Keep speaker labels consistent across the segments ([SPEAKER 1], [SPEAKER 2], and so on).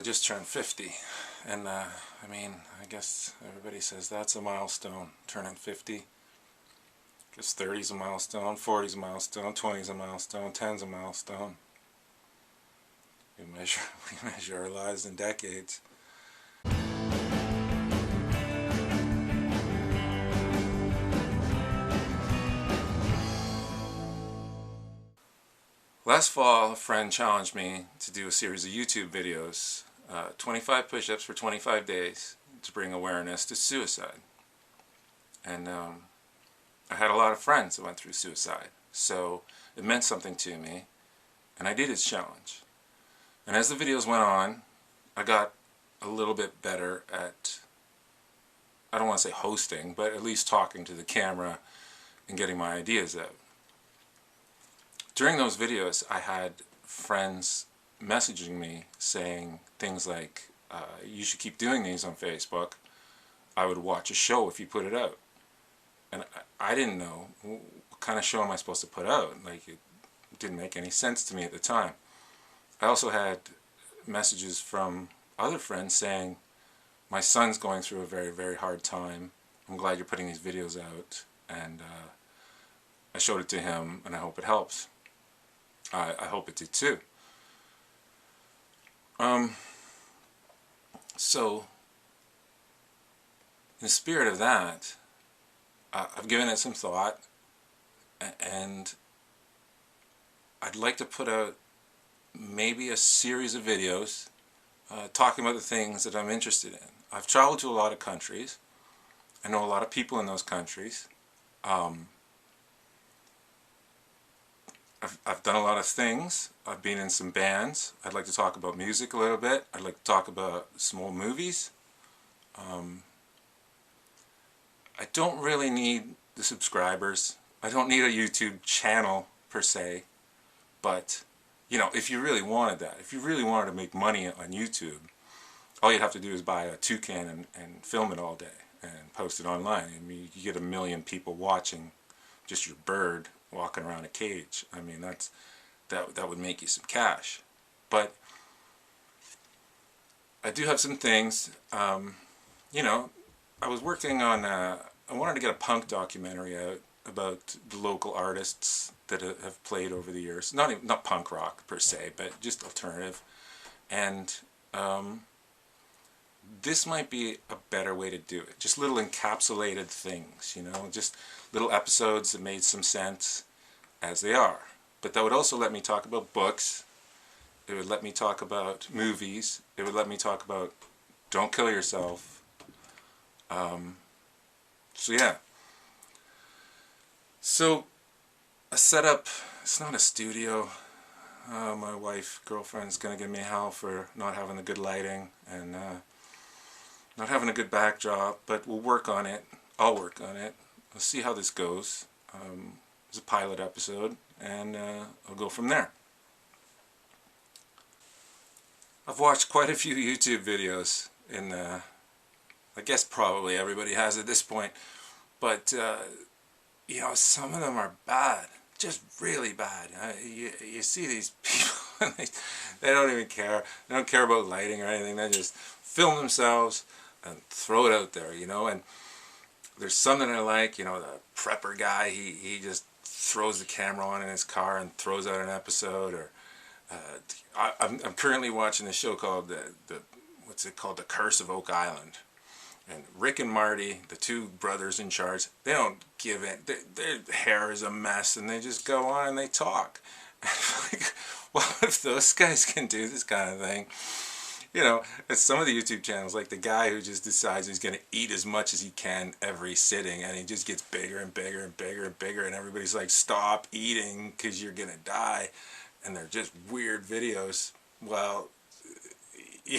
[SPEAKER 1] I just turned 50, and I mean, I guess everybody says that's a milestone, turning 50. I guess 30's a milestone, 40's a milestone, 20's a milestone, 10's a milestone. We measure our lives in decades. Last fall, a friend challenged me to do a series of YouTube videos, 25 push-ups for 25 days to bring awareness to suicide. And I had a lot of friends that went through suicide, so it meant something to me, and I did his challenge. And as the videos went on, I got a little bit better at, I don't want to say hosting, but at least talking to the camera and getting my ideas out. During those videos, I had friends messaging me saying things like, you should keep doing these on Facebook. I would watch a show if you put it out. And I didn't know, what kind of show am I supposed to put out? Like, it didn't make any sense to me at the time. I also had messages from other friends saying, my son's going through a very, very hard time. I'm glad you're putting these videos out. And I showed it to him, and I hope it helps. I hope it did too. So, in the spirit of that, I've given it some thought, and I'd like to put out maybe a series of videos talking about the things that I'm interested in. I've traveled to a lot of countries. I know a lot of people in those countries. I've done a lot of things. I've been in some bands. I'd like to talk about music a little bit. I'd like to talk about some old movies. I don't really need the subscribers. I don't need a YouTube channel per se. But, you know, if you really wanted that, if you really wanted to make money on YouTube, all you'd have to do is buy a toucan and film it all day and post it online. I mean, you get 1 million people watching just your bird walking around a cage. I mean, that would make you some cash. But I do have some things. You know, I was working on I wanted to get a punk documentary out about the local artists that have played over the years. Not punk rock per se, but just alternative. And this might be a better way to do it. Just little encapsulated things, you know, just little episodes that made some sense as they are. But that would also let me talk about books. It would let me talk about movies. It would let me talk about don't kill yourself. So yeah. So a setup, it's not a studio. My girlfriend's gonna give me hell for not having the good lighting and not having a good backdrop, but we'll work on it. I'll work on it. We'll see how this goes. It's a pilot episode, and I'll go from there. I've watched quite a few YouTube videos in I guess probably everybody has at this point, but you know, some of them are bad, just really bad. You see these people and they don't even care. They don't care about lighting or anything. They just film themselves and throw it out there, you know. And there's some that I like, you know, the prepper guy, he just throws the camera on in his car and throws out an episode. Or I'm currently watching a show called what's it called, The Curse of Oak Island. And Rick and Marty, the two brothers in charge, they don't give in. Their hair is a mess, and they just go on and they talk. Like, well, if those guys can do this kind of thing, you know, it's some of the YouTube channels, like the guy who just decides he's going to eat as much as he can every sitting, and he just gets bigger and bigger and bigger and bigger, and everybody's like, stop eating because you're going to die. And they're just weird videos. Well, yeah.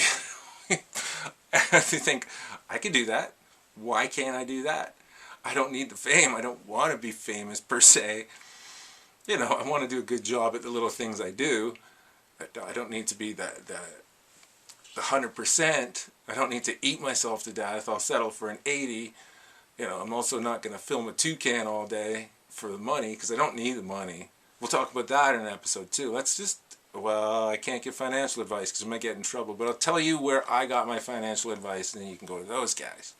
[SPEAKER 1] I think, I could do that. Why can't I do that? I don't need the fame. I don't want to be famous per se. You know, I want to do a good job at the little things I do. I don't need to be the 100%. I don't need to eat myself to death. I'll settle for an 80. You know, I'm also not going to film a toucan all day for the money, because I don't need the money. We'll talk about that in an episode too. Let's just well, I can't give financial advice because I might get in trouble, but I'll tell you where I got my financial advice, and then you can go to those guys.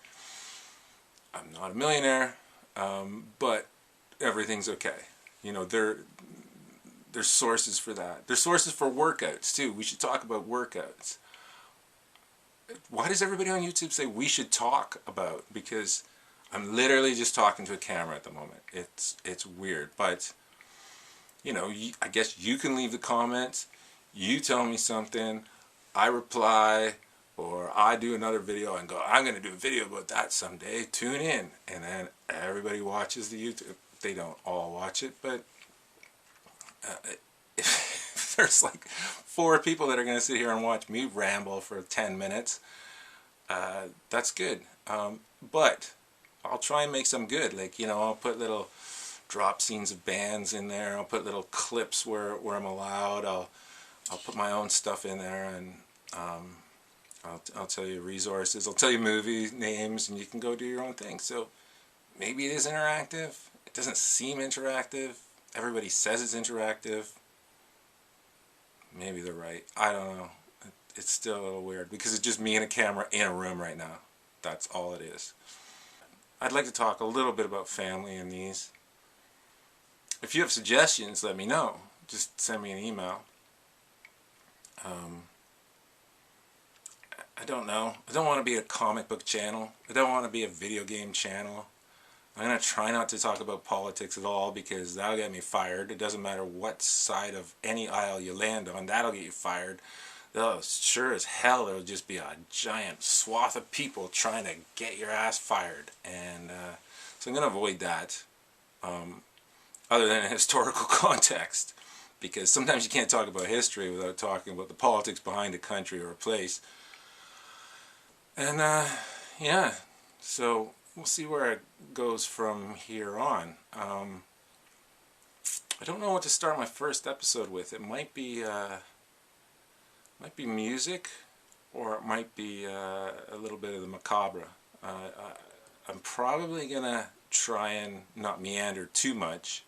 [SPEAKER 1] I'm not a millionaire, but everything's okay. You know, there's sources for that. There's sources for workouts too. We should talk about workouts. Why does everybody on YouTube say we should talk about? Because I'm literally just talking to a camera at the moment. It's weird, but you know, I guess you can leave the comments. You tell me something, I reply, or I do another video and go, I'm going to do a video about that someday. Tune in, and then everybody watches the YouTube. They don't all watch it, but if there's like 4 people that are going to sit here and watch me ramble for 10 minutes, that's good. But I'll try and make some good. Like, you know, I'll put little drop scenes of bands in there. I'll put little clips where I'm allowed. I'll put my own stuff in there, and I'll tell you resources. I'll tell you movie names, and you can go do your own thing. So maybe it is interactive. It doesn't seem interactive. Everybody says it's interactive. Maybe they're right. I don't know. It's still a little weird because it's just me and a camera in a room right now. That's all it is. I'd like to talk a little bit about family in these. If you have suggestions, let me know. Just send me an email. I don't know. I don't want to be a comic book channel. I don't want to be a video game channel. I'm going to try not to talk about politics at all because that'll get me fired. It doesn't matter what side of any aisle you land on, that'll get you fired. Though sure as hell it'll just be a giant swath of people trying to get your ass fired. And so I'm going to avoid that, other than in historical context. Because sometimes you can't talk about history without talking about the politics behind a country or a place. And yeah, so we'll see where it goes from here on. I don't know what to start my first episode with. It might be music, or it might be a little bit of the macabre. I'm probably gonna try and not meander too much,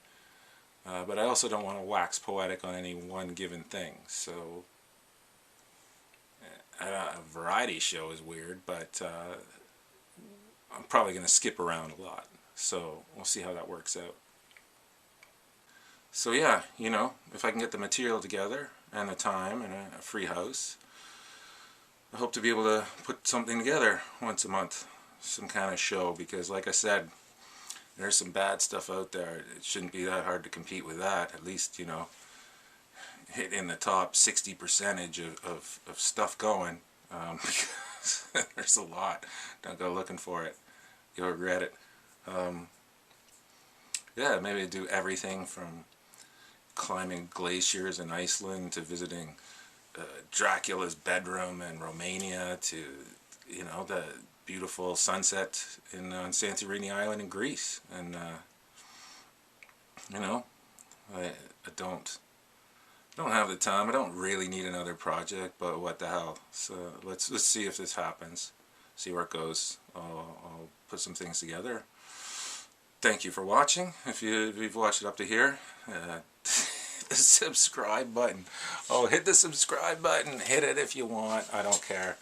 [SPEAKER 1] but I also don't want to wax poetic on any one given thing. So a variety show is weird, but I'm probably going to skip around a lot, so we'll see how that works out. So yeah, you know, if I can get the material together and the time and a free house, I hope to be able to put something together once a month, some kind of show, because like I said, there's some bad stuff out there. It shouldn't be that hard to compete with that. At least, you know, hit in the top 60% of stuff going, because there's a lot. Don't go looking for it. You'll regret it. Yeah, maybe do everything from climbing glaciers in Iceland to visiting Dracula's bedroom in Romania to, you know, the beautiful sunset on Santorini Island in Greece. And you know, I don't have the time. I don't really need another project, but what the hell. So let's see if this happens. See where it goes. I'll put some things together. Thank you for watching. If you've watched it up to here, the subscribe button. Oh, hit the subscribe button. Hit it if you want. I don't care.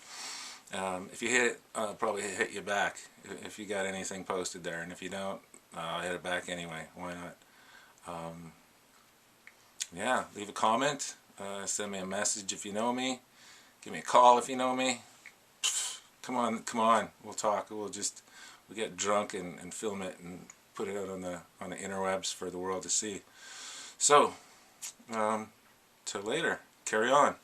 [SPEAKER 1] If you hit it, I'll probably hit you back if you got anything posted there. And if you don't, I'll hit it back anyway. Why not? Yeah, leave a comment. Send me a message if you know me. Give me a call if you know me. Come on. We'll talk. We'll get drunk and film it and put it out on the interwebs for the world to see. So, till later. Carry on.